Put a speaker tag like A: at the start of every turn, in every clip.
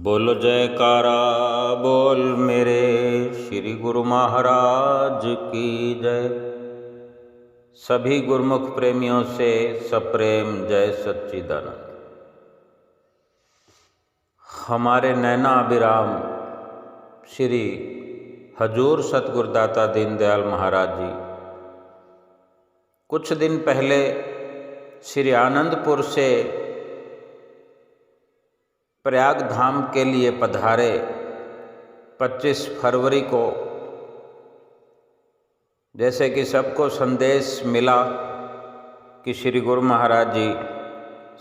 A: बोलो जयकारा बोल मेरे श्री गुरु महाराज की जय। सभी गुरुमुख प्रेमियों से सप्रेम जय सच्चिदानंद। हमारे नैना अभिराम श्री हजूर सतगुरुदाता दीनदयाल महाराज जी कुछ दिन पहले श्री आनंदपुर से प्रयाग धाम के लिए पधारे। 25 फरवरी को जैसे कि सबको संदेश मिला कि श्री गुरु महाराज जी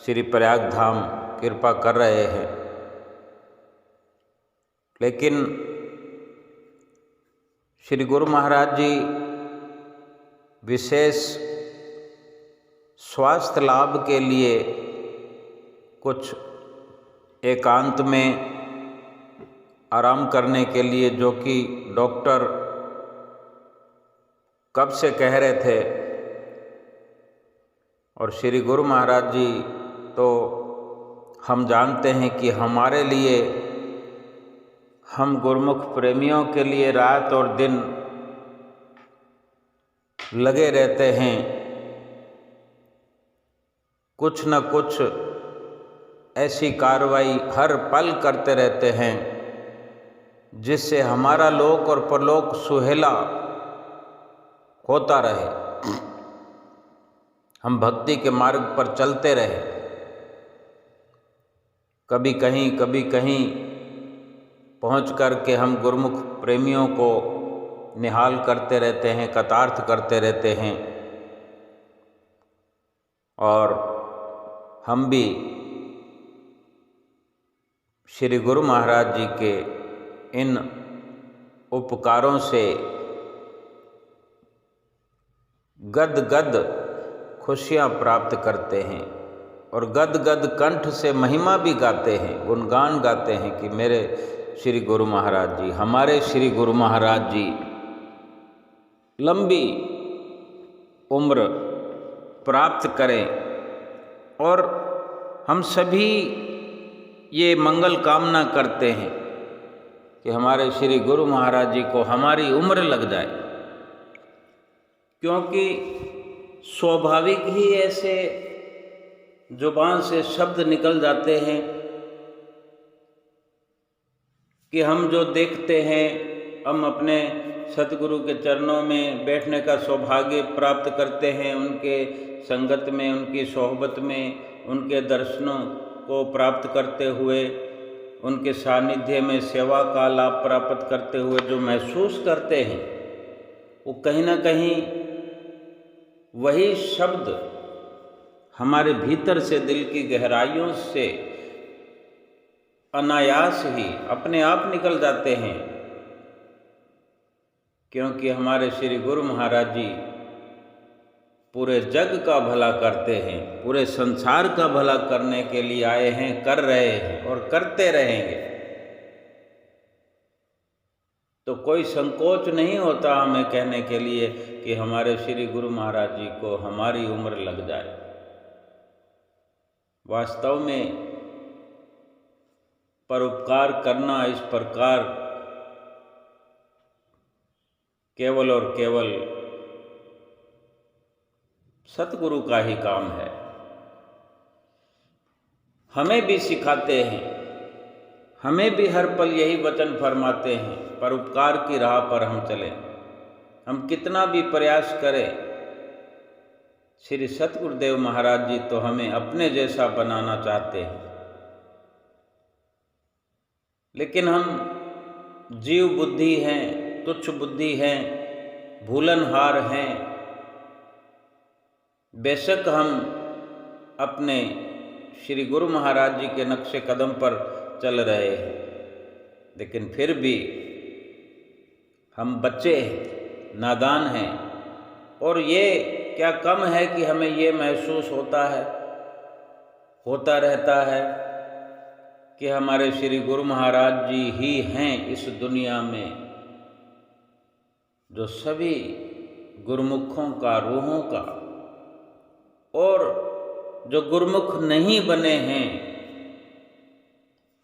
A: श्री प्रयाग धाम कृपा कर रहे हैं, लेकिन श्री गुरु महाराज जी विशेष स्वास्थ्य लाभ के लिए कुछ एकांत में आराम करने के लिए, जो कि डॉक्टर कब से कह रहे थे, और श्री गुरु महाराज जी तो हम जानते हैं कि हमारे लिए, हम गुरुमुख प्रेमियों के लिए रात और दिन लगे रहते हैं, कुछ न कुछ ऐसी कार्रवाई हर पल करते रहते हैं जिससे हमारा लोक और परलोक सुहेला होता रहे, हम भक्ति के मार्ग पर चलते रहे। कभी कहीं पहुँच कर के हम गुरुमुख प्रेमियों को निहाल करते रहते हैं, कतार्थ करते रहते हैं, और हम भी श्री गुरु महाराज जी के इन उपकारों से गद खुशियाँ प्राप्त करते हैं और गद कंठ से महिमा भी गाते हैं, गुणगान गाते हैं कि मेरे श्री गुरु महाराज जी, हमारे श्री गुरु महाराज जी लंबी उम्र प्राप्त करें। और हम सभी ये मंगल कामना करते हैं कि हमारे श्री गुरु महाराज जी को हमारी उम्र लग जाए, क्योंकि स्वाभाविक ही ऐसे जुबान से शब्द निकल जाते हैं कि हम जो देखते हैं, हम अपने सतगुरु के चरणों में बैठने का सौभाग्य प्राप्त करते हैं, उनके संगत में, उनकी सोहबत में, उनके दर्शनों को प्राप्त करते हुए, उनके सानिध्य में सेवा का लाभ प्राप्त करते हुए जो महसूस करते हैं, वो कहीं ना कहीं वही शब्द हमारे भीतर से, दिल की गहराइयों से अनायास ही अपने आप निकल जाते हैं, क्योंकि हमारे श्री गुरु महाराज जी पूरे जग का भला करते हैं, पूरे संसार का भला करने के लिए आए हैं, कर रहे हैं और करते रहेंगे। तो कोई संकोच नहीं होता हमें कहने के लिए कि हमारे श्री गुरु महाराज जी को हमारी उम्र लग जाए। वास्तव में परोपकार करना इस प्रकार केवल और केवल सतगुरु का ही काम है। हमें भी सिखाते हैं, हमें भी हर पल यही वचन फरमाते हैं, परोपकार की राह पर हम चलें। हम कितना भी प्रयास करें, श्री सतगुरुदेव महाराज जी तो हमें अपने जैसा बनाना चाहते हैं, लेकिन हम जीव बुद्धि हैं, तुच्छ बुद्धि हैं, भूलनहार हैं। बेशक हम अपने श्री गुरु महाराज जी के नक्शे कदम पर चल रहे हैं, लेकिन फिर भी हम बच्चे हैं, नादान हैं, और ये क्या कम है कि हमें ये महसूस होता रहता है कि हमारे श्री गुरु महाराज जी ही हैं इस दुनिया में जो सभी गुरुमुखों का, रूहों का, और जो गुरुमुख नहीं बने हैं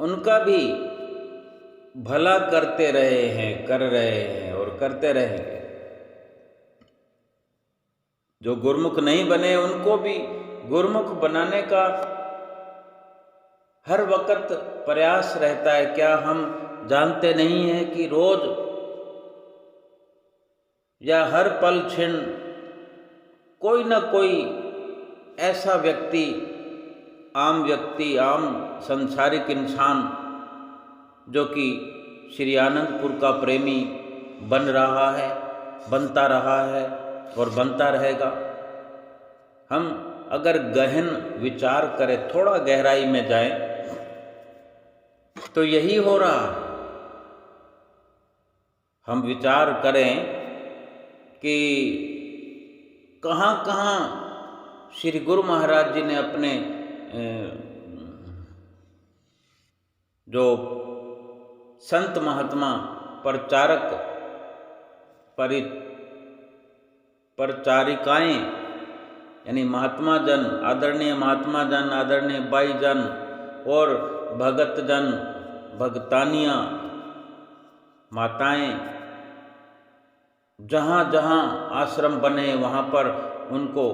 A: उनका भी भला करते रहे हैं, कर रहे हैं और करते रहेंगे। जो गुरुमुख नहीं बने उनको भी गुरुमुख बनाने का हर वक्त प्रयास रहता है। क्या हम जानते नहीं हैं कि रोज या हर पल क्षण कोई न कोई ऐसा व्यक्ति, आम संसारिक इंसान जो कि श्री आनंदपुर का प्रेमी बन रहा है, बनता रहा है और बनता रहेगा। हम अगर गहन विचार करें, थोड़ा गहराई में जाएं, तो यही हो रहा है। हम विचार करें कि कहाँ कहाँ श्री गुरु महाराज जी ने अपने जो संत महात्मा प्रचारक परिचारिकाएं यानी महात्मा जन, आदरणीय महात्मा जन, आदरणीय बाई जन और भगत जन, भगतानियाँ, माताएं, जहाँ जहाँ आश्रम बने वहाँ पर उनको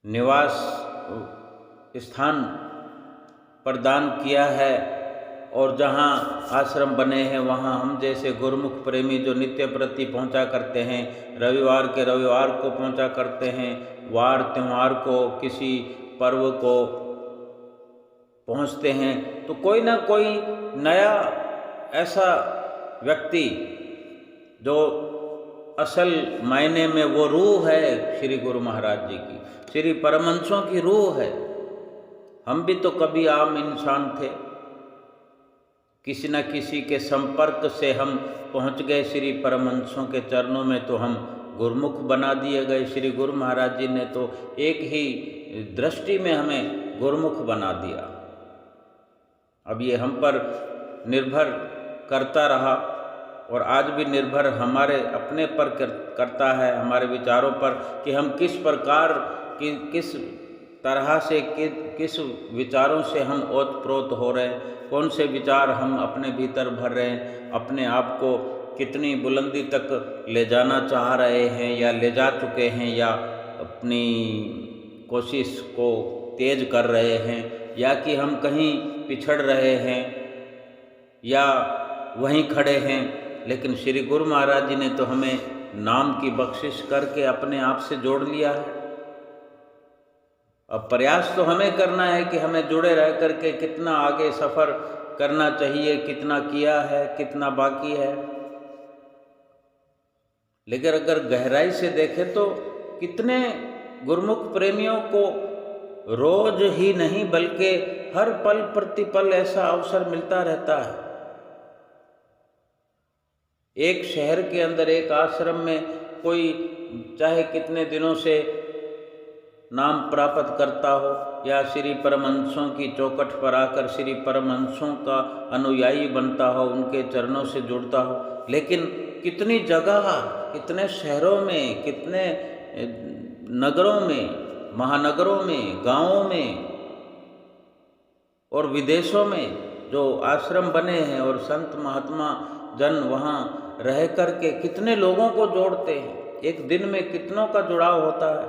A: निवास स्थान प्रदान किया है। और जहाँ आश्रम बने हैं वहाँ हम जैसे गुरुमुख प्रेमी जो नित्य प्रति पहुँचा करते हैं, रविवार के रविवार को पहुँचा करते हैं, वार त्यौहार को, किसी पर्व को पहुँचते हैं, तो कोई ना कोई नया ऐसा व्यक्ति जो असल मायने में वो रूह है श्री गुरु महाराज जी की, श्री परमहंसों की रूह है। हम भी तो कभी आम इंसान थे, किसी न किसी के संपर्क से हम पहुंच गए श्री परमहंसों के चरणों में, तो हम गुरुमुख बना दिए गए। श्री गुरु महाराज जी ने तो एक ही दृष्टि में हमें गुरुमुख बना दिया। अब ये हम पर निर्भर करता रहा और आज भी निर्भर हमारे अपने पर करता है, हमारे विचारों पर, कि हम किस प्रकार किस तरह से किस विचारों से हम ओतप्रोत हो रहे हैं, कौन से विचार हम अपने भीतर भर रहे हैं, अपने आप को कितनी बुलंदी तक ले जाना चाह रहे हैं या ले जा चुके हैं, या अपनी कोशिश को तेज कर रहे हैं, या कि हम कहीं पिछड़ रहे हैं या वहीं खड़े हैं। लेकिन श्री गुरु महाराज जी ने तो हमें नाम की बख्शिश करके अपने आप से जोड़ लिया है। अब प्रयास तो हमें करना है कि हमें जुड़े रह करके कितना आगे सफ़र करना चाहिए, कितना किया है, कितना बाकी है। लेकिन अगर गहराई से देखें तो कितने गुरुमुख प्रेमियों को रोज ही नहीं बल्कि हर पल प्रतिपल ऐसा अवसर मिलता रहता है। एक शहर के अंदर एक आश्रम में कोई चाहे कितने दिनों से नाम प्राप्त करता हो या श्री परमहंसों की चौखट पर आकर श्री परमहंसों का अनुयायी बनता हो, उनके चरणों से जुड़ता हो, लेकिन कितनी जगह, कितने शहरों में, कितने नगरों में, महानगरों में, गांवों में और विदेशों में जो आश्रम बने हैं और संत महात्मा जन वहाँ रह करके कितने लोगों को जोड़ते हैं। एक दिन में कितनों का जुड़ाव होता है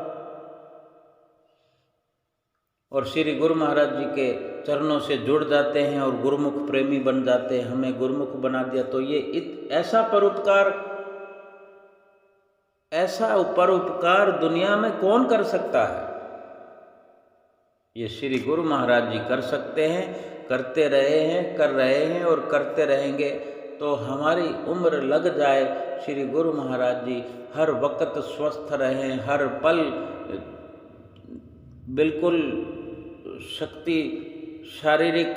A: और श्री गुरु महाराज जी के चरणों से जुड़ जाते हैं और गुरुमुख प्रेमी बन जाते हैं। हमें गुरुमुख बना दिया, तो ये ऐसा परोपकार दुनिया में कौन कर सकता है? ये श्री गुरु महाराज जी कर सकते हैं, करते रहे हैं, कर रहे हैं और करते रहेंगे। तो हमारी उम्र लग जाए, श्री गुरु महाराज जी हर वक्त स्वस्थ रहें, हर पल बिल्कुल शक्ति, शारीरिक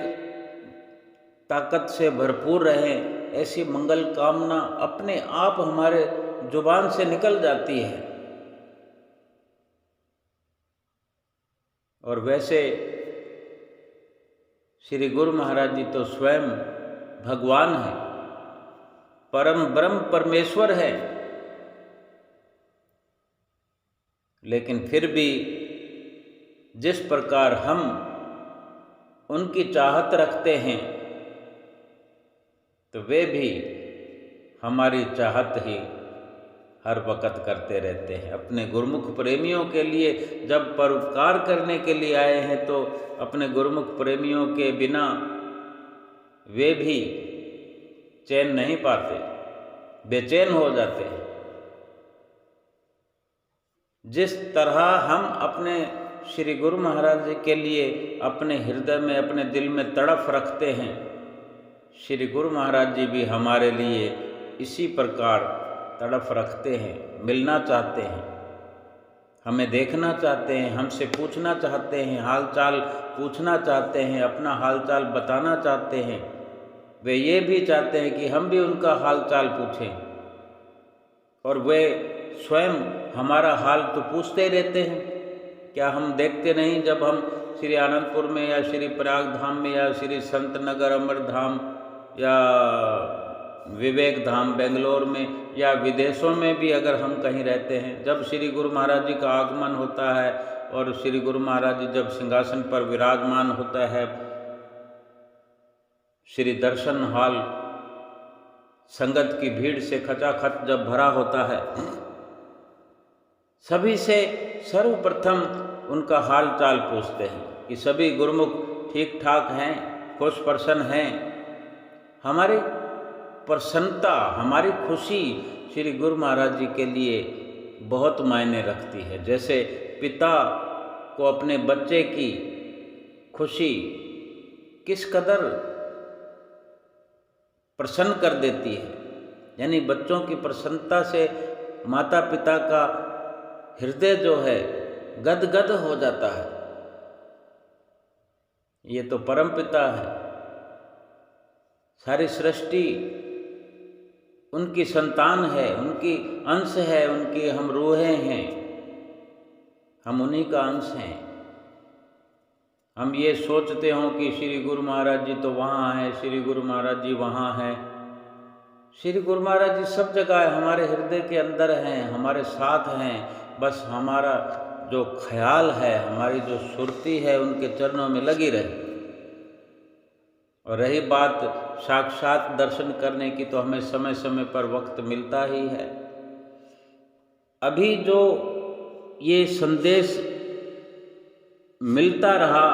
A: ताकत से भरपूर रहें, ऐसी मंगल कामना अपने आप हमारे जुबान से निकल जाती है। और वैसे श्री गुरु महाराज जी तो स्वयं भगवान हैं, परम ब्रह्म परमेश्वर है, लेकिन फिर भी जिस प्रकार हम उनकी चाहत रखते हैं तो वे भी हमारी चाहत ही हर वक़्त करते रहते हैं। अपने गुरुमुख प्रेमियों के लिए जब परोपकार करने के लिए आए हैं तो अपने गुरुमुख प्रेमियों के बिना वे भी चैन नहीं पाते, बेचैन हो जाते हैं। जिस तरह हम अपने श्री गुरु महाराज जी के लिए अपने हृदय में, अपने दिल में तड़फ रखते हैं, श्री गुरु महाराज जी भी हमारे लिए इसी प्रकार तड़फ रखते हैं, मिलना चाहते हैं, हमें देखना चाहते हैं, हमसे पूछना चाहते हैं, हालचाल पूछना चाहते हैं, अपना हालचाल बताना चाहते हैं। वे ये भी चाहते हैं कि हम भी उनका हालचाल पूछें, और वे स्वयं हमारा हाल तो पूछते ही रहते हैं। क्या हम देखते नहीं, जब हम श्री आनंदपुर में या श्री प्रयाग धाम में या श्री संत नगर अमर धाम या विवेक धाम बेंगलोर में या विदेशों में भी अगर हम कहीं रहते हैं, जब श्री गुरु महाराज जी का आगमन होता है और श्री गुरु महाराज जी जब सिंहासन पर विराजमान होता है, श्री दर्शन हॉल संगत की भीड़ से खचाखच जब भरा होता है, सभी से सर्वप्रथम उनका हाल चाल पूछते हैं कि सभी गुरुमुख ठीक ठाक हैं, खुश प्रसन्न हैं। हमारी प्रसन्नता, हमारी खुशी श्री गुरु महाराज जी के लिए बहुत मायने रखती है। जैसे पिता को अपने बच्चे की खुशी किस कदर प्रसन्न कर देती है, यानी बच्चों की प्रसन्नता से माता पिता का हृदय जो है गदगद हो जाता है। ये तो परम पिता है, सारी सृष्टि उनकी संतान है, उनकी अंश है, उनकी हम रूहें हैं, हम उन्हीं का अंश हैं। हम ये सोचते हों कि श्री गुरु महाराज जी तो वहाँ हैं, श्री गुरु महाराज जी वहाँ हैं। श्री गुरु महाराज जी सब जगह है, हमारे हृदय के अंदर हैं, हमारे साथ हैं। बस हमारा जो ख्याल है, हमारी जो सुरती है, उनके चरणों में लगी रहे। और रही बात साक्षात दर्शन करने की, तो हमें समय समय पर वक्त मिलता ही है। अभी जो ये संदेश मिलता रहा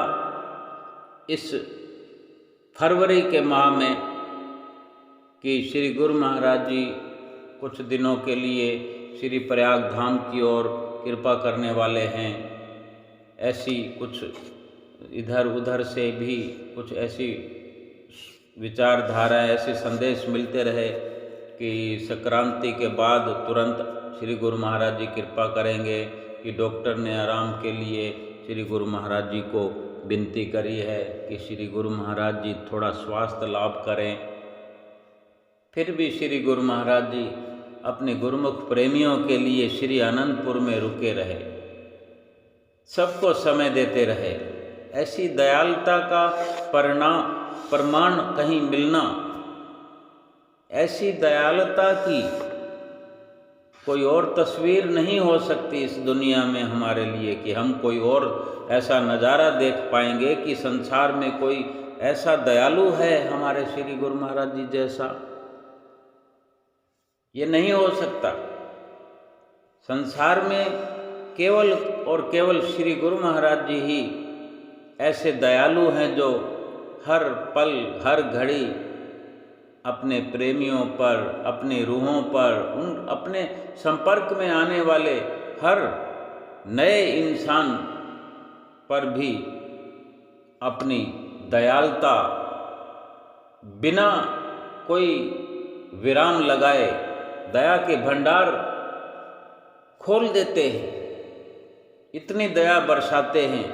A: इस फरवरी के माह में कि श्री गुरु महाराज जी कुछ दिनों के लिए श्री प्रयाग धाम की ओर कृपा करने वाले हैं, ऐसी कुछ इधर उधर से भी कुछ ऐसी विचारधारा, ऐसे संदेश मिलते रहे कि संक्रांति के बाद तुरंत श्री गुरु महाराज जी कृपा करेंगे, कि डॉक्टर ने आराम के लिए श्री गुरु महाराज जी को विनती करी है कि श्री गुरु महाराज जी थोड़ा स्वास्थ्य लाभ करें। फिर भी श्री गुरु महाराज जी अपने गुरुमुख प्रेमियों के लिए श्री आनंदपुर में रुके रहे, सबको समय देते रहे। ऐसी दयालुता का प्रमाण कहीं मिलना, ऐसी दयालुता की कोई और तस्वीर नहीं हो सकती इस दुनिया में हमारे लिए, कि हम कोई और ऐसा नज़ारा देख पाएंगे कि संसार में कोई ऐसा दयालु है हमारे श्री गुरु महाराज जी जैसा। ये नहीं हो सकता। संसार में केवल और केवल श्री गुरु महाराज जी ही ऐसे दयालु हैं जो हर पल हर घड़ी अपने प्रेमियों पर, अपनी रूहों पर, उन अपने संपर्क में आने वाले हर नए इंसान पर भी अपनी दयालुता बिना कोई विराम लगाए दया के भंडार खोल देते हैं। इतनी दया बरसाते हैं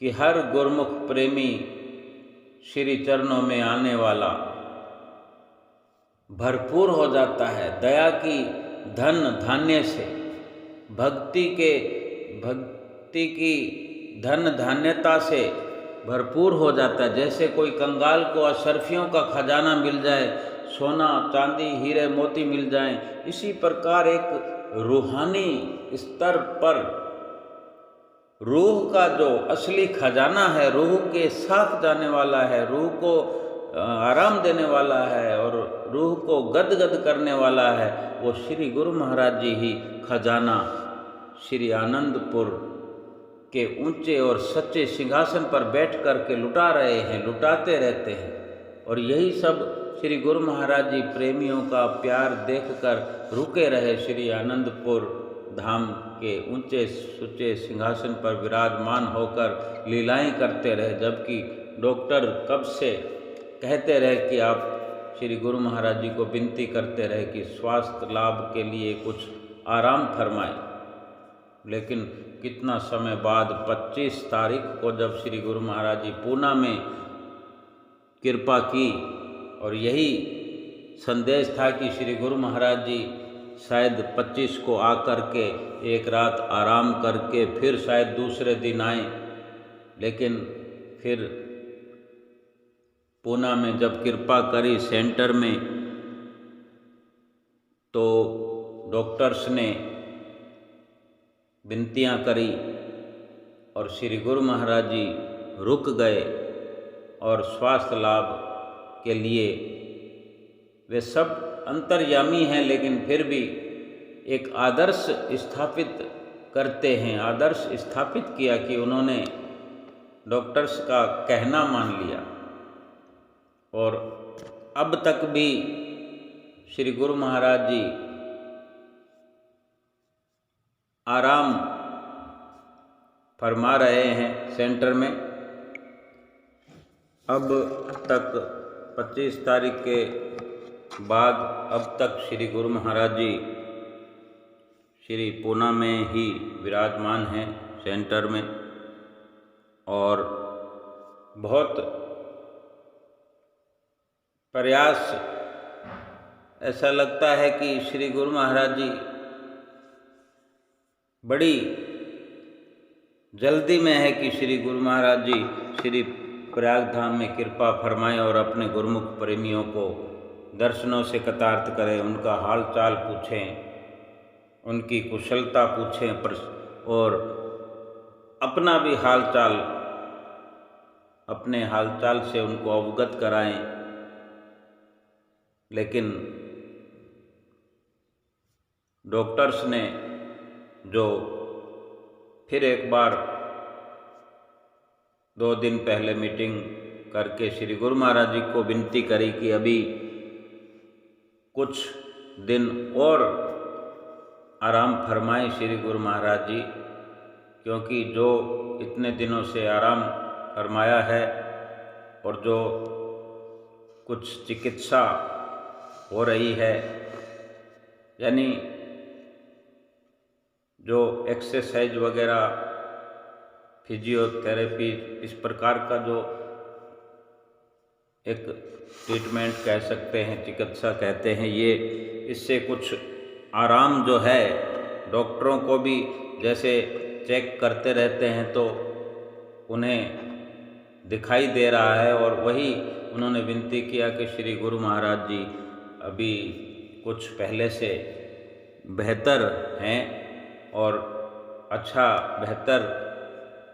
A: कि हर गुरुमुख प्रेमी श्री चरणों में आने वाला भरपूर हो जाता है दया की धन धान्य से, भक्ति की धन धान्यता से भरपूर हो जाता है। जैसे कोई कंगाल को अशर्फियों का खजाना मिल जाए, सोना चांदी हीरे मोती मिल जाएं, इसी प्रकार एक रूहानी स्तर पर रूह का जो असली खजाना है, रूह के साथ जाने वाला है, रूह को आराम देने वाला है और रूह को गदगद करने वाला है, वो श्री गुरु महाराज जी ही खजाना श्री आनंदपुर के ऊंचे और सच्चे सिंहासन पर बैठ कर के लुटा रहे हैं, लुटाते रहते हैं। और यही सब श्री गुरु महाराज जी प्रेमियों का प्यार देखकर रुके रहे, श्री आनंदपुर धाम के ऊंचे सुचे सिंहासन पर विराजमान होकर लीलाएं करते रहे, जबकि डॉक्टर कब से कहते रहे कि आप श्री गुरु महाराज जी को विनती करते रहे कि स्वास्थ्य लाभ के लिए कुछ आराम फरमाएं। लेकिन कितना समय बाद 25 तारीख को जब श्री गुरु महाराज जी पूना में कृपा की, और यही संदेश था कि श्री गुरु महाराज जी शायद 25 को आकर के एक रात आराम करके फिर शायद दूसरे दिन आए। लेकिन फिर पूना में जब कृपा करी सेंटर में, तो डॉक्टर्स ने विनतियां करी और श्री गुरु महाराज जी रुक गए और स्वास्थ्य लाभ के लिए वे सब अंतर्यामी हैं, लेकिन फिर भी एक आदर्श स्थापित करते हैं। आदर्श स्थापित किया कि उन्होंने डॉक्टर्स का कहना मान लिया, और अब तक भी श्री गुरु महाराज जी आराम फरमा रहे हैं सेंटर में। अब तक 25 तारीख के बाद अब तक श्री गुरु महाराज जी श्री पूना में ही विराजमान हैं सेंटर में, और बहुत प्रयास, ऐसा लगता है कि श्री गुरु महाराज जी बड़ी जल्दी में है कि श्री गुरु महाराज जी श्री प्रयाग धाम में कृपा फरमाएं और अपने गुरुमुख प्रेमियों को दर्शनों से कृतार्थ करें, उनका हाल चाल पूछें, उनकी कुशलता पूछें, और अपना भी हाल चाल, अपने हाल चाल से उनको अवगत कराएं। लेकिन डॉक्टर्स ने जो फिर एक बार 2 दिन पहले मीटिंग करके श्री गुरु महाराज जी को विनती करी कि अभी कुछ दिन और आराम फरमाएं श्री गुरु महाराज जी, क्योंकि जो इतने दिनों से आराम फरमाया है और जो कुछ चिकित्सा हो रही है, यानी जो एक्सरसाइज वगैरह, फिजियोथेरेपी, इस प्रकार का जो एक ट्रीटमेंट कह सकते हैं, चिकित्सा कहते हैं, ये इससे कुछ आराम जो है, डॉक्टरों को भी जैसे चेक करते रहते हैं तो उन्हें दिखाई दे रहा है। और वही उन्होंने विनती किया कि श्री गुरु महाराज जी अभी कुछ पहले से बेहतर हैं और अच्छा बेहतर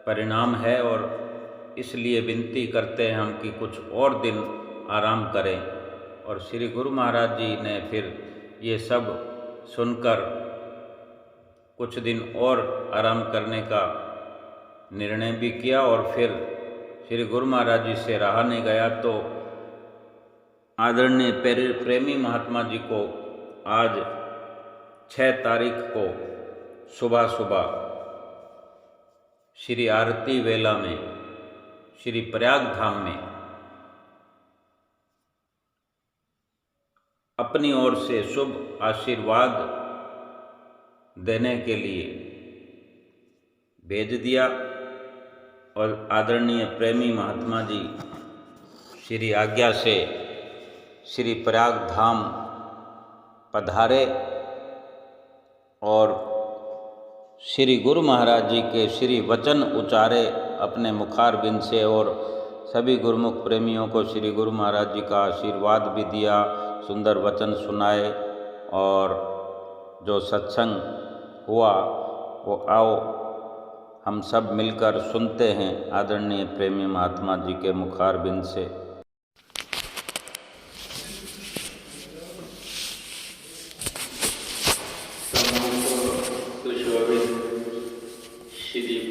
A: परिणाम है, और इसलिए विनती करते हैं हम कि कुछ और दिन आराम करें। और श्री गुरु महाराज जी ने फिर ये सब सुनकर कुछ दिन और आराम करने का निर्णय भी किया, और फिर श्री गुरु महाराज जी से रहा नहीं गया तो आदरणीय प्रेमी महात्मा जी को आज 6 तारीख को सुबह सुबह श्री आरती वेला में श्री प्रयाग धाम में अपनी ओर से शुभ आशीर्वाद देने के लिए भेज दिया। और आदरणीय प्रेमी महात्मा जी श्री आज्ञा से श्री प्रयाग धाम पधारे और श्री गुरु महाराज जी के श्री वचन उचारे अपने मुखारबिंद से, और सभी गुरुमुख प्रेमियों को श्री गुरु महाराज जी का आशीर्वाद भी दिया, सुंदर वचन सुनाए। और जो सत्संग हुआ वो आओ हम सब मिलकर सुनते हैं आदरणीय प्रेमी महात्मा जी के मुखारबिंद से।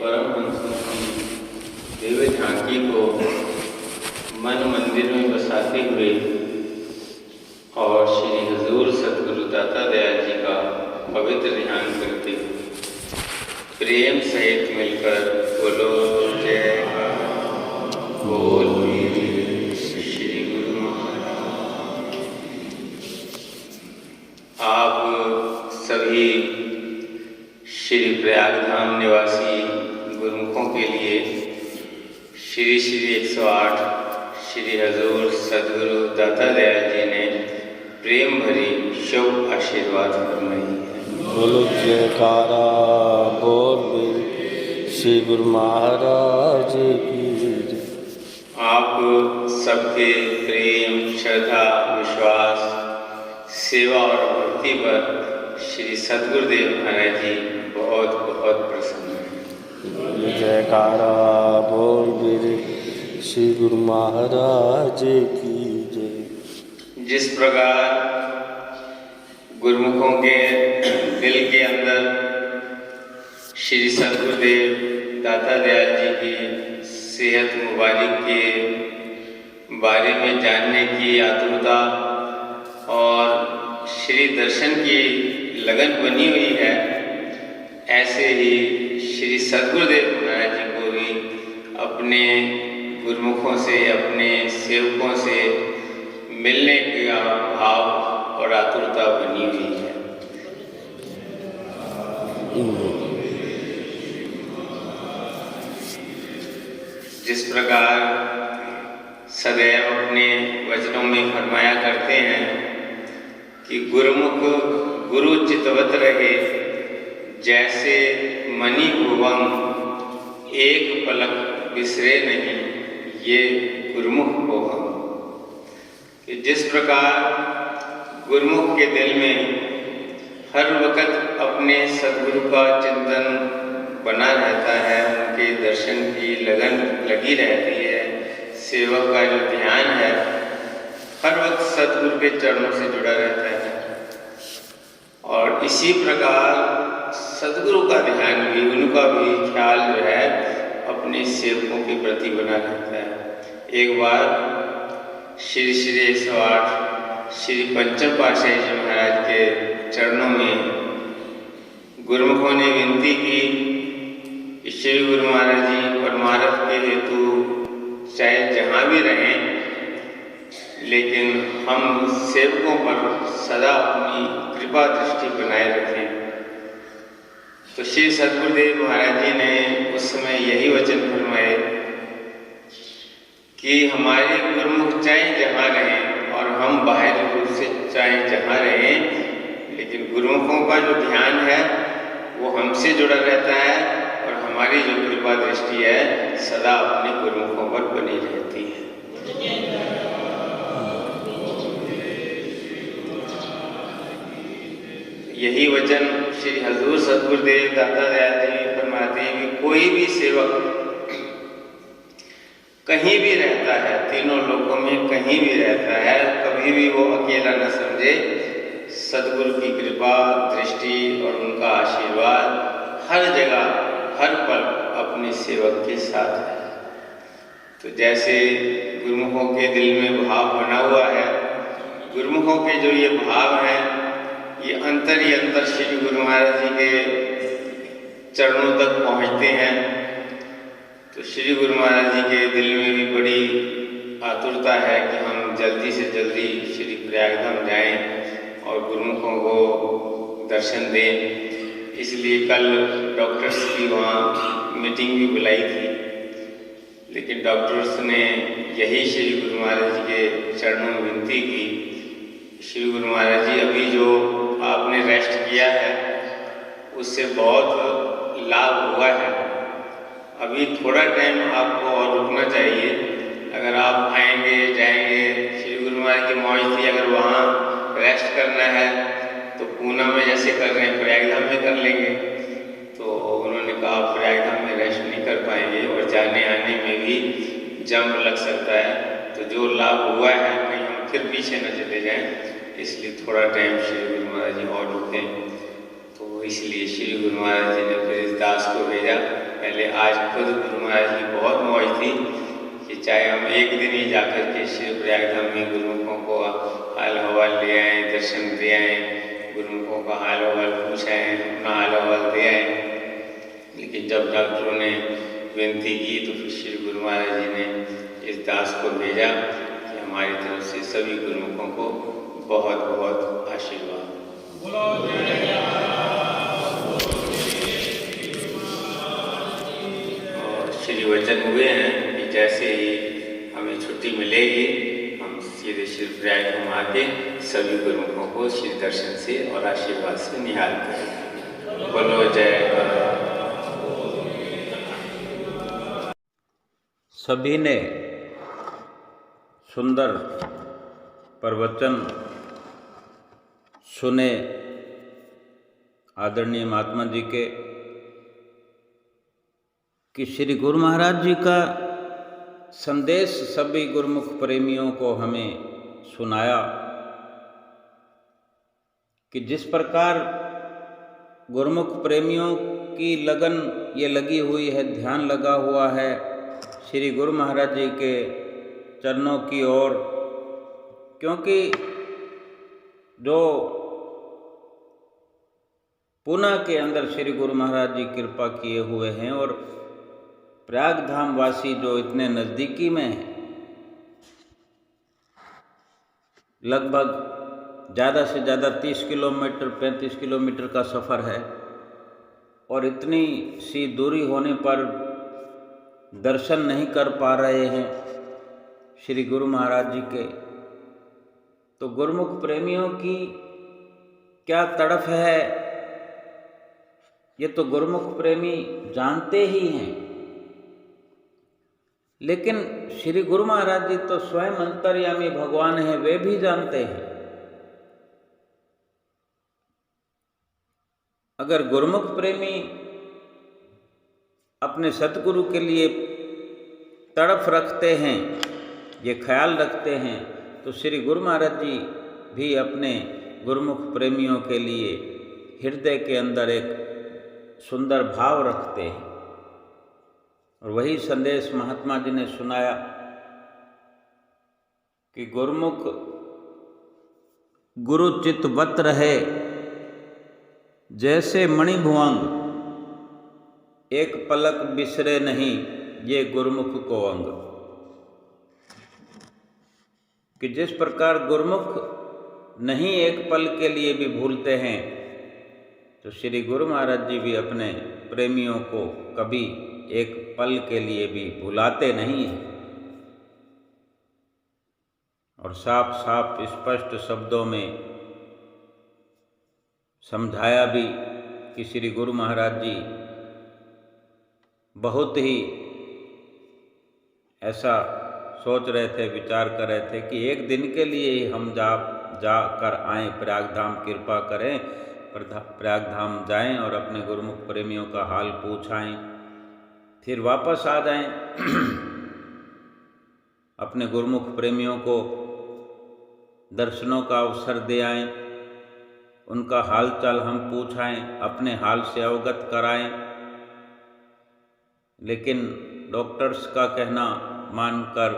B: परमहंसों की दिव्य झांकी को मन मंदिर में बसाते हुए और श्री हजूर सतगुरु दाता दयाल जी का पवित्र ध्यान करते हुए प्रेम सहित मिलकर बोलो जय बोल श्री गुरु महाराज। आप सभी श्री प्रयागधाम निवासी गुरुमुखों के लिए श्री श्री 108 श्री हजूर सदगुरु दाता दयाल जी ने प्रेम भरी शुभ आशीर्वाद फरमाई है।
C: बोलो जयकारा बोल श्री गुरु महाराज की।
B: आप सबके प्रेम श्रद्धा विश्वास सेवा और भक्ति पर श्री सदगुरुदेव महाराज जी बहुत बहुत प्रसन्न हैं।
C: जयकारा बोल श्री गुरु महाराज की जय।
B: जिस प्रकार गुरुमुखों के दिल के अंदर श्री सदगुरुदेव दाता दयाल जी की सेहत मुबारक के बारे में जानने की आतुरता और श्री दर्शन की लगन बनी हुई है, ऐसे ही श्री सदगुरुदेव महाराज जी को भी अपने गुरुमुखों से अपने सेवकों से मिलने का भाव और आतुरता बनी हुई है। जिस प्रकार सदैव अपने वचनों में फरमाया करते हैं कि गुरुमुख गुरु चितवत रहे, जैसे मणि भुवम एक पलक बिसरे नहीं, ये गुरुमुख को हम। कि जिस प्रकार गुरुमुख के दिल में हर वक्त अपने सदगुरु का चिंतन बना रहता है, उनके दर्शन की लगन लगी रहती है, सेवक का जो ध्यान है हर वक्त सदगुरु के चरणों से जुड़ा रहता है, और इसी प्रकार सदगुरु का ध्यान भी, उनका भी ख्याल जो है अपने सेवकों के प्रति बना रहता है। एक बार श्री श्री 108 श्री पंचम पातशाही जी महाराज के चरणों में गुरुमुखों ने विनती की कि श्री गुरु महाराज जी परमार्थ के हेतु चाहे जहाँ भी रहें, लेकिन हम सेवकों पर सदा अपनी कृपा दृष्टि बनाए रखें। तो श्री सदगुरुदेव महाराज जी ने उस समय यही वचन फरमाए कि हमारे गुरुमुख चाहे जहाँ रहें और हम बाहरी रूप से चाहे जहाँ रहें, लेकिन गुरुमुखों का जो ध्यान है वो हमसे जुड़ा रहता है और हमारी जो कृपा दृष्टि है सदा अपने गुरुमुखों पर बनी रहती है। यही वचन श्री हजूर सदगुरुदेव दाता दयाल जी फरमाते हैं कि कोई भी सेवक कहीं भी रहता है, तीनों लोकों में कहीं भी रहता है, कभी भी वो अकेला न समझे। सदगुरु की कृपा दृष्टि और उनका आशीर्वाद हर जगह हर पल अपने सेवक के साथ है। तो जैसे गुरुमुखों के दिल में भाव बना हुआ है, गुरुमुखों के जो ये भाव हैं ये अंतर ही अंतर श्री गुरु महाराज जी के चरणों तक पहुँचते हैं। तो श्री गुरु महाराज जी के दिल में भी बड़ी आतुरता है कि हम जल्दी से जल्दी श्री प्रयागधाम जाएं और गुरुमुखों को दर्शन दें। इसलिए कल डॉक्टर्स की वहाँ मीटिंग भी बुलाई थी, लेकिन डॉक्टर्स ने यही श्री गुरु महाराज जी के चरणों में विनती की, श्री गुरु महाराज जी अभी जो आपने रेस्ट किया है उससे बहुत लाभ हुआ है, अभी थोड़ा टाइम आपको और रुकना चाहिए। अगर आप आएंगे जाएंगे, श्री गुरु महाराज की मौज थी, अगर वहाँ रेस्ट करना है तो पूना में जैसे कर रहे हैं प्रयागधाम में कर लेंगे। तो उन्होंने कहा प्रयागधाम में रेस्ट नहीं कर पाएंगे और जाने आने में भी जंप लग सकता है, तो जो लाभ हुआ है कहीं हम फिर पीछे न चले जाएं, इसलिए थोड़ा टाइम श्री गुरु महाराज जी और रुकें। तो इसलिए श्री गुरु महाराज जी ने फिर इस दास को भेजा, पहले पहले आज खुद गुरु महाराज की बहुत मौज थी कि चाहे हम एक दिन ही जाकर के श्री प्रयागधाम में गुरुमुखों को हाल हवाल ले आएँ, दर्शन दे आएँ, गुरुमुखों का हाल हवाल पूछाएँ, अपना हाल हवाल दे आएँ। लेकिन जब डॉक्टरों ने विनती की तो फिर श्री गुरु महाराज जी ने इस दास को भेजा कि हमारी तरफ से सभी गुरुमुखों को बहुत बहुत आशीर्वाद। और श्री वचन हुए हैं कि जैसे ही हमें छुट्टी मिलेगी हम सीधे श्री प्रयागधाम आके सभी गुरुमुखों को श्री दर्शन से और आशीर्वाद से निहाल करेंगे। बोलो जय।
A: सभी ने सुंदर प्रवचन सुने आदरणीय महात्मा जी के कि श्री गुरु महाराज जी का संदेश सभी गुरुमुख प्रेमियों को हमें सुनाया कि जिस प्रकार गुरुमुख प्रेमियों की लगन ये लगी हुई है, ध्यान लगा हुआ है श्री गुरु महाराज जी के चरणों की ओर, क्योंकि जो पुणे के अंदर श्री गुरु महाराज जी कृपा किए हुए हैं और प्रयागधाम वासी जो इतने नज़दीकी में हैं, लगभग ज़्यादा से ज़्यादा 30 किलोमीटर 35 किलोमीटर का सफ़र है और इतनी सी दूरी होने पर दर्शन नहीं कर पा रहे हैं श्री गुरु महाराज जी के, तो गुरुमुख प्रेमियों की क्या तड़फ है ये तो गुरुमुख प्रेमी जानते ही हैं। लेकिन श्री गुरु महाराज जी तो स्वयं अंतर्यामी भगवान हैं, वे भी जानते हैं। अगर गुरुमुख प्रेमी अपने सतगुरु के लिए तड़फ रखते हैं, ये ख्याल रखते हैं, तो श्री गुरु महाराज जी भी अपने गुरुमुख प्रेमियों के लिए हृदय के अंदर एक सुंदर भाव रखते हैं। और वही संदेश महात्मा जी ने सुनाया कि गुरुमुख गुरु चित्तवत रहे, जैसे मणिभुवंग एक पलक बिसरे नहीं, ये गुरुमुख को अंग। कि जिस प्रकार गुरुमुख नहीं एक पल के लिए भी भूलते हैं, तो श्री गुरु महाराज जी भी अपने प्रेमियों को कभी एक पल के लिए भी भुलाते नहीं हैं। और साफ साफ स्पष्ट शब्दों में समझाया भी कि श्री गुरु महाराज जी बहुत ही ऐसा सोच रहे थे, विचार कर रहे थे कि एक दिन के लिए ही हम जाकर आएँ, प्रयागधाम कृपा करें, प्रयागधाम जाएं और अपने गुरुमुख प्रेमियों का हाल पूछ आएँ, फिर वापस आ जाएं, अपने गुरुमुख प्रेमियों को दर्शनों का अवसर दे आएँ, उनका हाल चाल हम पूछाएं, अपने हाल से अवगत कराएं। लेकिन डॉक्टर्स का कहना मानकर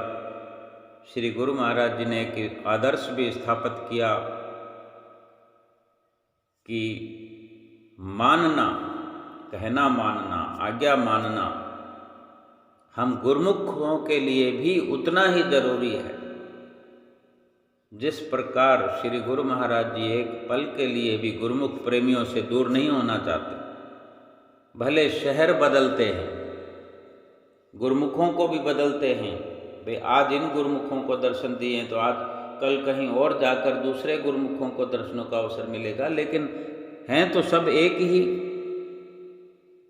A: श्री गुरु महाराज जी ने एक आदर्श भी स्थापित किया कि मानना, कहना मानना, आज्ञा मानना हम गुरुमुखों के लिए भी उतना ही जरूरी है जिस प्रकार श्री गुरु महाराज जी एक पल के लिए भी गुरुमुख प्रेमियों से दूर नहीं होना चाहते। भले शहर बदलते हैं, गुरुमुखों को भी बदलते हैं, वे आज इन गुरुमुखों को दर्शन दिए तो आज कल कहीं और जाकर दूसरे गुरुमुखों को दर्शनों का अवसर मिलेगा, लेकिन हैं तो सब एक ही,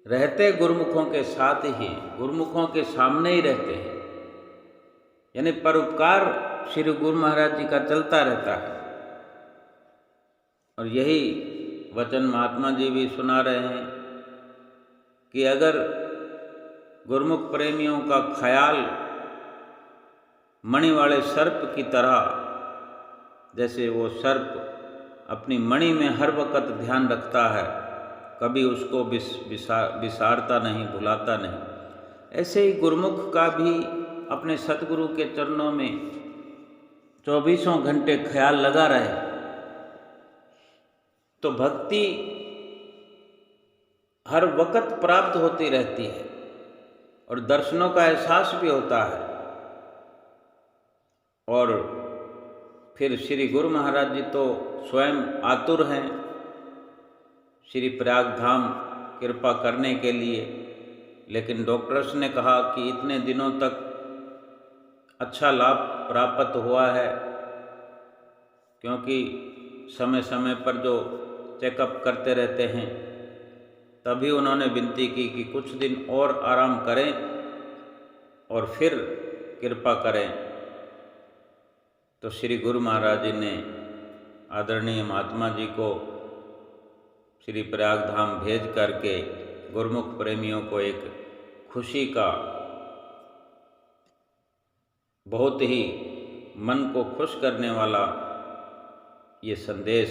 A: रहते गुरुमुखों के साथ ही, गुरुमुखों के सामने ही रहते हैं। यानी परोपकार श्री गुरु महाराज जी का चलता रहता है। और यही वचन महात्मा जी भी सुना रहे हैं कि अगर गुरुमुख प्रेमियों का ख्याल मणि वाले सर्प की तरह, जैसे वो सर्प अपनी मणि में हर वक्त ध्यान रखता है, कभी उसको विसारता नहीं, भुलाता नहीं। ऐसे ही गुरुमुख का भी अपने सतगुरु के चरणों में 24 घंटे ख्याल लगा रहे तो भक्ति हर वक्त प्राप्त होती रहती है और दर्शनों का एहसास भी होता है। और फिर श्री गुरु महाराज जी तो स्वयं आतुर हैं श्री प्रयाग धाम कृपा करने के लिए, लेकिन डॉक्टर्स ने कहा कि इतने दिनों तक अच्छा लाभ प्राप्त हुआ है, क्योंकि समय समय पर जो चेकअप करते रहते हैं। तभी उन्होंने विनती की कि कुछ दिन और आराम करें और फिर कृपा करें। तो श्री गुरु महाराज जी ने आदरणीय महात्मा जी को श्री प्रयाग धाम भेज करके गुरुमुख प्रेमियों को एक खुशी का, बहुत ही मन को खुश करने वाला ये संदेश,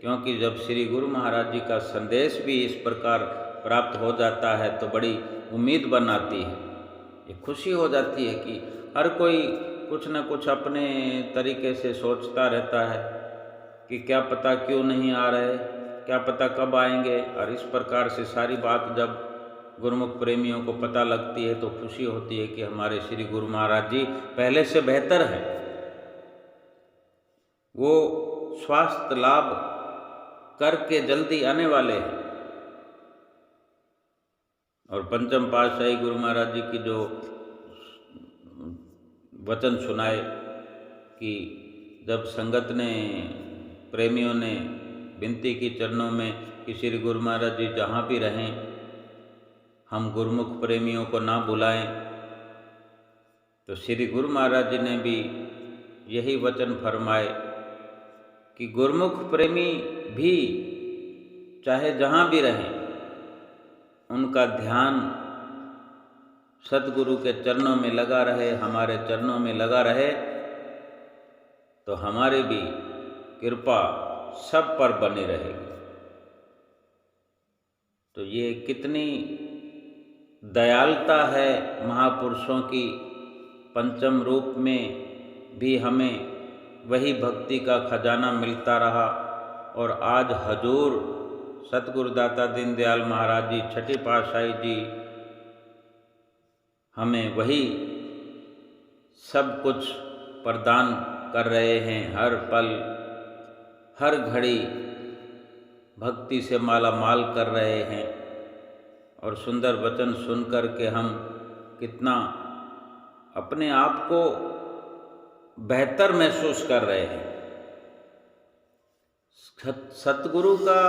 A: क्योंकि जब श्री गुरु महाराज जी का संदेश भी इस प्रकार प्राप्त हो जाता है तो बड़ी उम्मीद बनाती है, ये खुशी हो जाती है कि हर कोई कुछ न कुछ अपने तरीके से सोचता रहता है कि क्या पता क्यों नहीं आ रहे, क्या पता कब आएंगे। और इस प्रकार से सारी बात जब गुरुमुख प्रेमियों को पता लगती है तो खुशी होती है कि हमारे श्री गुरु महाराज जी पहले से बेहतर हैं, वो स्वास्थ्य लाभ करके जल्दी आने वाले हैं। और पंचम पातशाही गुरु महाराज जी की जो वचन सुनाए कि जब संगत ने, प्रेमियों ने विनती की चरणों में कि श्री गुरु महाराज जी जहाँ भी रहें हम गुरुमुख प्रेमियों को ना बुलाएं, तो श्री गुरु महाराज जी ने भी यही वचन फरमाए कि गुरुमुख प्रेमी भी चाहे जहाँ भी रहें उनका ध्यान सतगुरु के चरणों में लगा रहे, हमारे चरणों में लगा रहे, तो हमारी भी कृपा सब पर बनी रहेगी। तो ये कितनी दयालुता है महापुरुषों की। पंचम रूप में भी हमें वही भक्ति का खजाना मिलता रहा और आज हजूर सतगुरुदाता दीनदयाल महाराज जी छठी पातशाही जी हमें वही सब कुछ प्रदान कर रहे हैं। हर पल हर घड़ी भक्ति से माला माल कर रहे हैं और सुंदर वचन सुनकर के हम कितना अपने आप को बेहतर महसूस कर रहे हैं। सतगुरु का,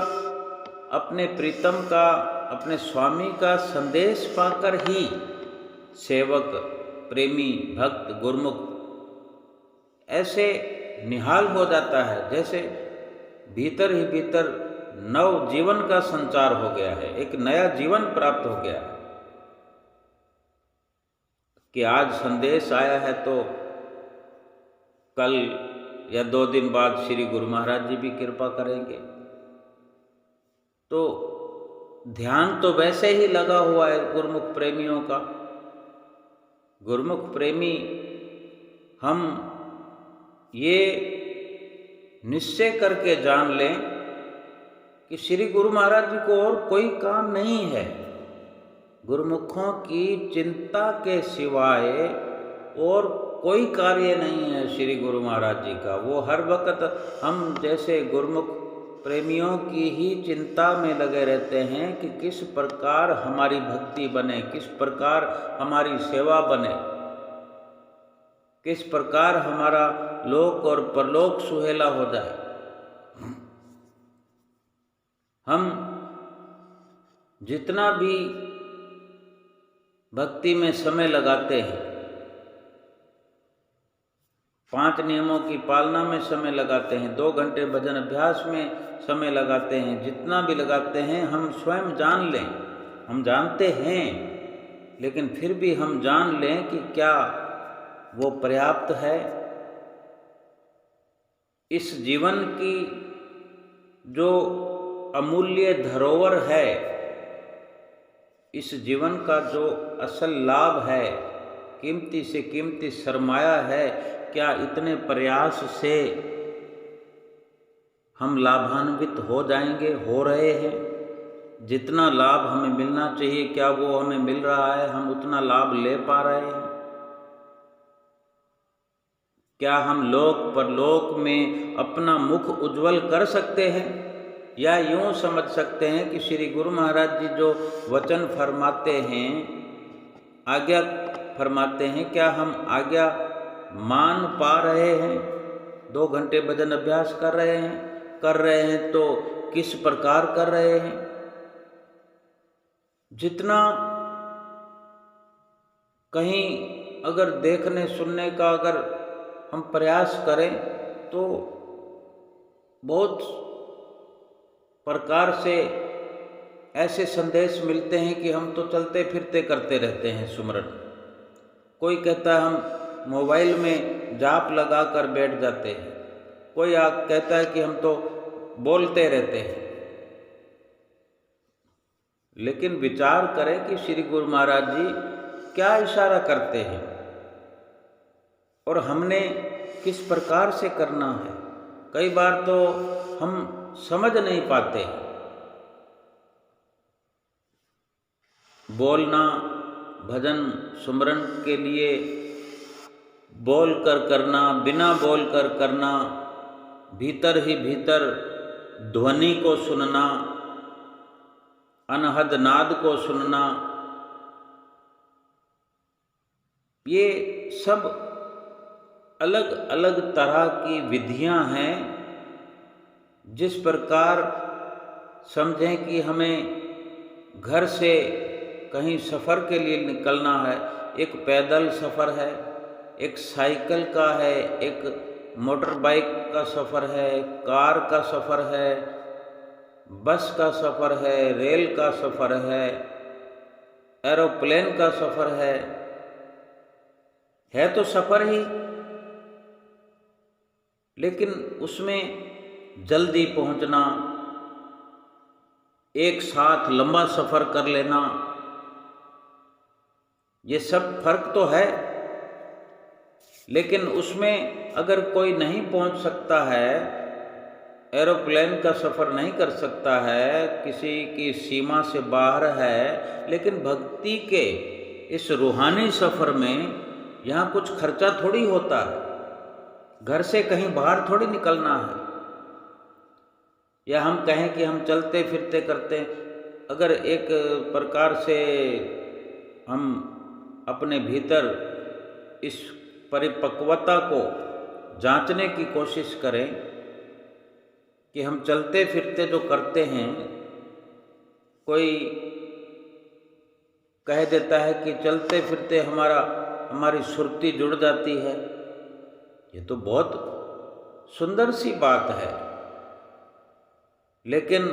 A: अपने प्रीतम का, अपने स्वामी का संदेश पाकर ही सेवक, प्रेमी, भक्त, गुरुमुख ऐसे निहाल हो जाता है जैसे भीतर ही भीतर नव जीवन का संचार हो गया है, एक नया जीवन प्राप्त हो गया है कि आज संदेश आया है तो कल या 2 दिन बाद श्री गुरु महाराज जी भी कृपा करेंगे। तो ध्यान तो वैसे ही लगा हुआ है गुरुमुख प्रेमियों का। गुरुमुख प्रेमी हम ये निश्चय करके जान लें कि श्री गुरु महाराज जी को और कोई काम नहीं है। गुरुमुखों की चिंता के सिवाय और कोई कार्य नहीं है श्री गुरु महाराज जी का। वो हर वक्त हम जैसे गुरुमुख प्रेमियों की ही चिंता में लगे रहते हैं कि किस प्रकार हमारी भक्ति बने, किस प्रकार हमारी सेवा बने, किस प्रकार हमारा लोक और परलोक सुहेला हो जाए। हम जितना भी भक्ति में समय लगाते हैं, 5 नियमों की पालना में समय लगाते हैं, 2 घंटे भजन अभ्यास में समय लगाते हैं, जितना भी लगाते हैं हम स्वयं जान लें, हम जानते हैं, लेकिन फिर भी हम जान लें कि क्या वो पर्याप्त है। इस जीवन की जो अमूल्य धरोहर है, इस जीवन का जो असल लाभ है, कीमती से कीमती सरमाया है, क्या इतने प्रयास से हम लाभान्वित हो जाएंगे, हो रहे हैं? जितना लाभ हमें मिलना चाहिए क्या वो हमें मिल रहा है? हम उतना लाभ ले पा रहे हैं? क्या हम लोक परलोक में अपना मुख उज्जवल कर सकते हैं? या यूं समझ सकते हैं कि श्री गुरु महाराज जी जो वचन फरमाते हैं, आज्ञा फरमाते हैं, क्या हम आज्ञा मान पा रहे हैं? 2 घंटे भजन अभ्यास कर रहे हैं तो किस प्रकार कर रहे हैं? जितना कहीं अगर देखने सुनने का अगर हम प्रयास करें तो बहुत प्रकार से ऐसे संदेश मिलते हैं कि हम तो चलते फिरते करते रहते हैं सुमरन। कोई कहता है हम मोबाइल में जाप लगा कर बैठ जाते हैं, कोई कहता है कि हम तो बोलते रहते हैं। लेकिन विचार करें कि श्री गुरु महाराज जी क्या इशारा करते हैं और हमने किस प्रकार से करना है। कई बार तो हम समझ नहीं पाते। बोलना भजन सुमरन के लिए बोल कर करना, बिना बोल कर करना, भीतर ही भीतर ध्वनि को सुनना, अनहद नाद को सुनना, ये सब अलग अलग तरह की विधियां हैं। जिस प्रकार समझें कि हमें घर से कहीं सफ़र के लिए निकलना है, एक पैदल सफ़र है, एक साइकिल का है, एक मोटर बाइक का सफ़र है, कार का सफ़र है, बस का सफ़र है, रेल का सफ़र है, एरोप्लेन का सफ़र है तो सफ़र ही, लेकिन उसमें जल्दी पहुंचना, एक साथ लंबा सफ़र कर लेना, ये सब फर्क तो है। लेकिन उसमें अगर कोई नहीं पहुंच सकता है, एरोप्लेन का सफ़र नहीं कर सकता है, किसी की सीमा से बाहर है, लेकिन भक्ति के इस रूहानी सफ़र में यहाँ कुछ खर्चा थोड़ी होता है, घर से कहीं बाहर थोड़ी निकलना है। या हम कहें कि हम चलते फिरते करते, अगर एक प्रकार से हम अपने भीतर इस परिपक्वता को जांचने की कोशिश करें कि हम चलते फिरते जो करते हैं, कोई कह देता है कि चलते फिरते हमारी सुरती जुड़ जाती है। ये तो बहुत सुंदर सी बात है, लेकिन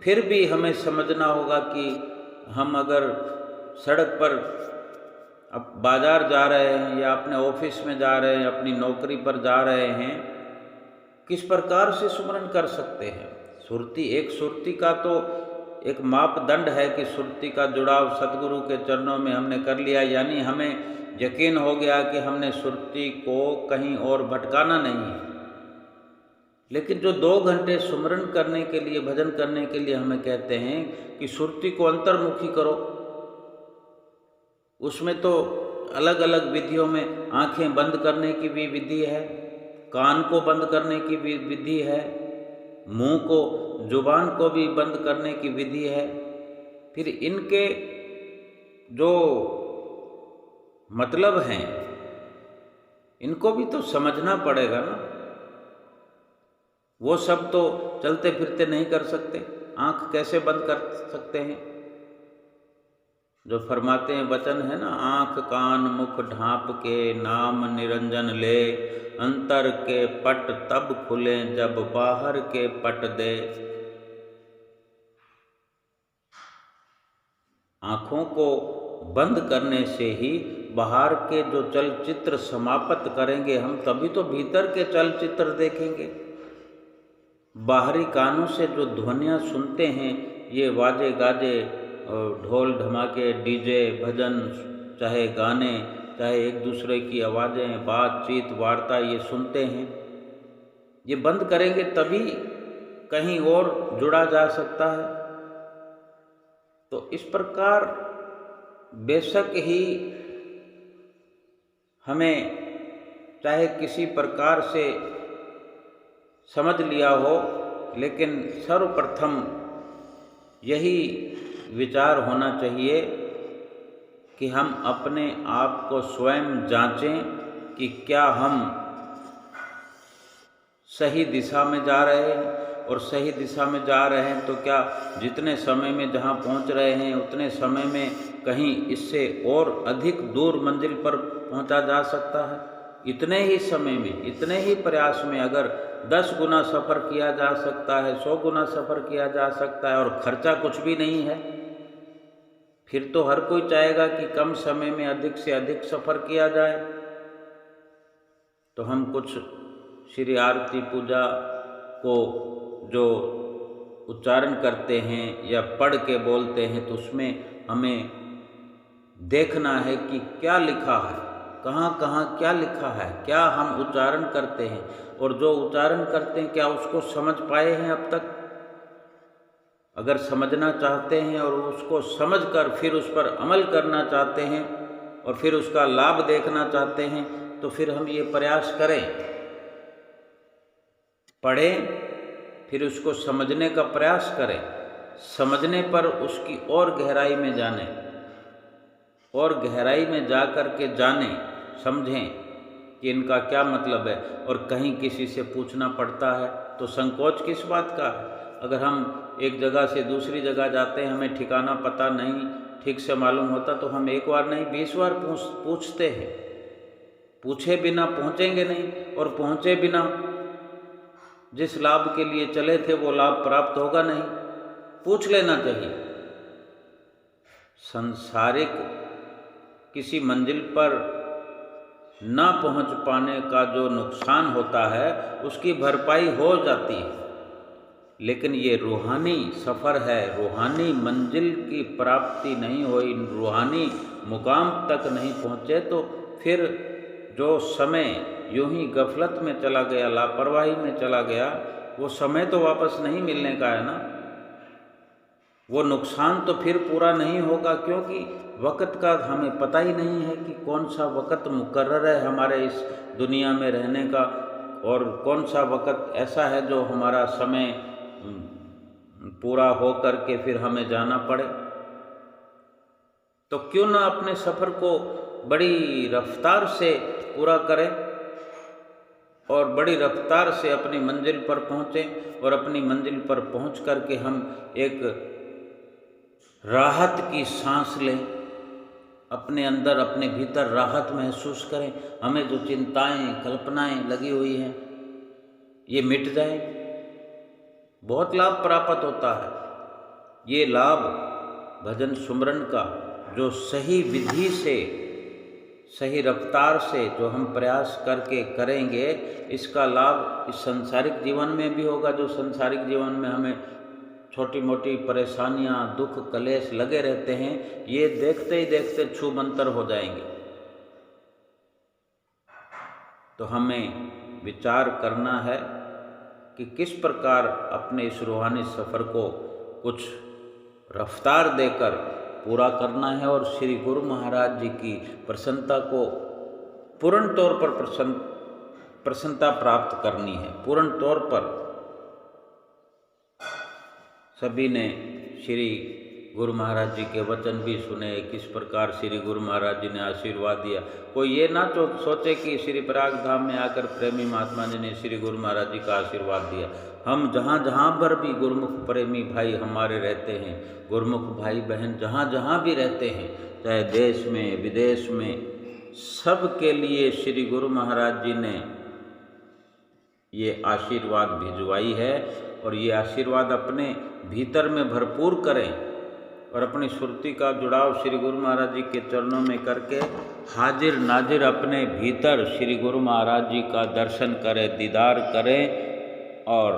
A: फिर भी हमें समझना होगा कि हम अगर सड़क पर अब बाज़ार जा रहे हैं या अपने ऑफिस में जा रहे हैं, अपनी नौकरी पर जा रहे हैं, किस प्रकार से सुमरन कर सकते हैं। सुरती का तो एक मापदंड है कि सुरती का जुड़ाव सतगुरु के चरणों में हमने कर लिया, यानी हमें यकीन हो गया कि हमने सुरती को कहीं और भटकाना नहीं है। लेकिन जो 2 घंटे सुमरन करने के लिए, भजन करने के लिए हमें कहते हैं कि सुरती को अंतर्मुखी करो, उसमें तो अलग अलग विधियों में आंखें बंद करने की भी विधि है, कान को बंद करने की भी विधि है, मुंह को, जुबान को भी बंद करने की विधि है। फिर इनके जो मतलब हैं इनको भी तो समझना पड़ेगा ना। वो सब तो चलते फिरते नहीं कर सकते, आंख कैसे बंद कर सकते हैं। जो फरमाते हैं वचन है ना, आंख कान मुख ढांप के नाम निरंजन ले, अंतर के पट तब खुले जब बाहर के पट दे। आँखों को बंद करने से ही बाहर के जो चलचित्र समाप्त करेंगे हम, तभी तो भीतर के चलचित्र देखेंगे। बाहरी कानों से जो ध्वनियाँ सुनते हैं, ये वाजे गाजे और ढोल धमाके, डीजे, भजन, चाहे गाने, चाहे एक दूसरे की आवाज़ें, बातचीत, वार्ता, ये सुनते हैं, ये बंद करेंगे तभी कहीं और जुड़ा जा सकता है। तो इस प्रकार बेशक ही हमें चाहे किसी प्रकार से समझ लिया हो, लेकिन सर्वप्रथम यही विचार होना चाहिए कि हम अपने आप को स्वयं जांचें कि क्या हम सही दिशा में जा रहे हैं, और सही दिशा में जा रहे हैं तो क्या जितने समय में जहाँ पहुँच रहे हैं उतने समय में कहीं इससे और अधिक दूर मंजिल पर पहुँचा जा सकता है। इतने ही समय में, इतने ही प्रयास में अगर 10 गुना सफ़र किया जा सकता है, 100 गुना सफ़र किया जा सकता है, और खर्चा कुछ भी नहीं है, फिर तो हर कोई चाहेगा कि कम समय में अधिक से अधिक सफ़र किया जाए। तो हम कुछ श्री आरती पूजा को जो उच्चारण करते हैं या पढ़ के बोलते हैं, तो उसमें हमें देखना है कि क्या लिखा है, कहाँ कहाँ क्या लिखा है, क्या हम उच्चारण करते हैं, और जो उच्चारण करते हैं क्या उसको समझ पाए हैं अब तक। अगर समझना चाहते हैं और उसको समझकर फिर उस पर अमल करना चाहते हैं और फिर उसका लाभ देखना चाहते हैं, तो फिर हम ये प्रयास करें, पढ़ें, फिर उसको समझने का प्रयास करें, समझने पर उसकी और गहराई में जानें, और गहराई में जा कर के जानें, समझें कि इनका क्या मतलब है। और कहीं किसी से पूछना पड़ता है तो संकोच किस बात का है। अगर हम एक जगह से दूसरी जगह जाते हैं, हमें ठिकाना पता नहीं ठीक से मालूम होता, तो हम एक बार नहीं 20 बार पूछते हैं। पूछे बिना पहुँचेंगे नहीं, और पहुँचे बिना जिस लाभ के लिए चले थे वो लाभ प्राप्त होगा नहीं। पूछ लेना चाहिए। सांसारिक किसी मंजिल पर ना पहुंच पाने का जो नुकसान होता है उसकी भरपाई हो जाती है, लेकिन ये रूहानी सफ़र है, रूहानी मंजिल की प्राप्ति नहीं हुई, रूहानी मुकाम तक नहीं पहुँचे, तो फिर जो समय यूं ही गफलत में चला गया, लापरवाही में चला गया, वो समय तो वापस नहीं मिलने का है ना। वो नुकसान तो फिर पूरा नहीं होगा, क्योंकि वक़्त का हमें पता ही नहीं है कि कौन सा वक़्त मुकर्रर है हमारे इस दुनिया में रहने का, और कौन सा वक़्त ऐसा है जो हमारा समय पूरा हो कर के फिर हमें जाना पड़े। तो क्यों ना अपने सफ़र को बड़ी रफ्तार से पूरा करें और बड़ी रफ्तार से अपनी मंजिल पर पहुँचें, और अपनी मंजिल पर पहुँच कर के हम एक राहत की सांस लें, अपने अंदर अपने भीतर राहत महसूस करें। हमें जो चिंताएं कल्पनाएं लगी हुई हैं ये मिट जाएं, बहुत लाभ प्राप्त होता है। ये लाभ भजन सुमरन का जो सही विधि से, सही रफ्तार से जो हम प्रयास करके करेंगे, इसका लाभ इस सांसारिक जीवन में भी होगा। जो सांसारिक जीवन में हमें छोटी मोटी परेशानियां, दुख, कलेश लगे रहते हैं, ये देखते ही देखते छूमंतर हो जाएंगे। तो हमें विचार करना है कि किस प्रकार अपने इस रूहानी सफ़र को कुछ रफ्तार देकर पूरा करना है, और श्री गुरु महाराज जी की प्रसन्नता को पूर्ण तौर पर प्रसन्नता प्राप्त करनी है। पूर्ण तौर पर सभी ने श्री गुरु महाराज जी के वचन भी सुने, किस प्रकार श्री गुरु महाराज जी ने आशीर्वाद दिया। कोई ये ना सोचे कि श्री प्रयाग धाम में आकर प्रेमी महात्मा जी ने श्री गुरु महाराज जी का आशीर्वाद दिया। हम जहाँ जहाँ पर भी गुरुमुख प्रेमी भाई हमारे रहते हैं, गुरुमुख भाई बहन जहाँ जहाँ भी रहते हैं, चाहे देश में विदेश में, सब के लिए श्री गुरु महाराज जी ने ये आशीर्वाद भिजवाई है। और ये आशीर्वाद अपने भीतर में भरपूर करें, और अपनी सुरती का जुड़ाव श्री गुरु महाराज जी के चरणों में करके हाजिर नाजिर अपने भीतर श्री गुरु महाराज जी का दर्शन करें, दीदार करें, और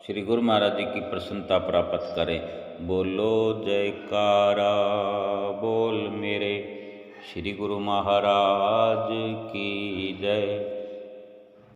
A: श्री गुरु महाराज जी की प्रसन्नता प्राप्त करें। बोलो जयकारा बोल मेरे श्री गुरु महाराज की जय।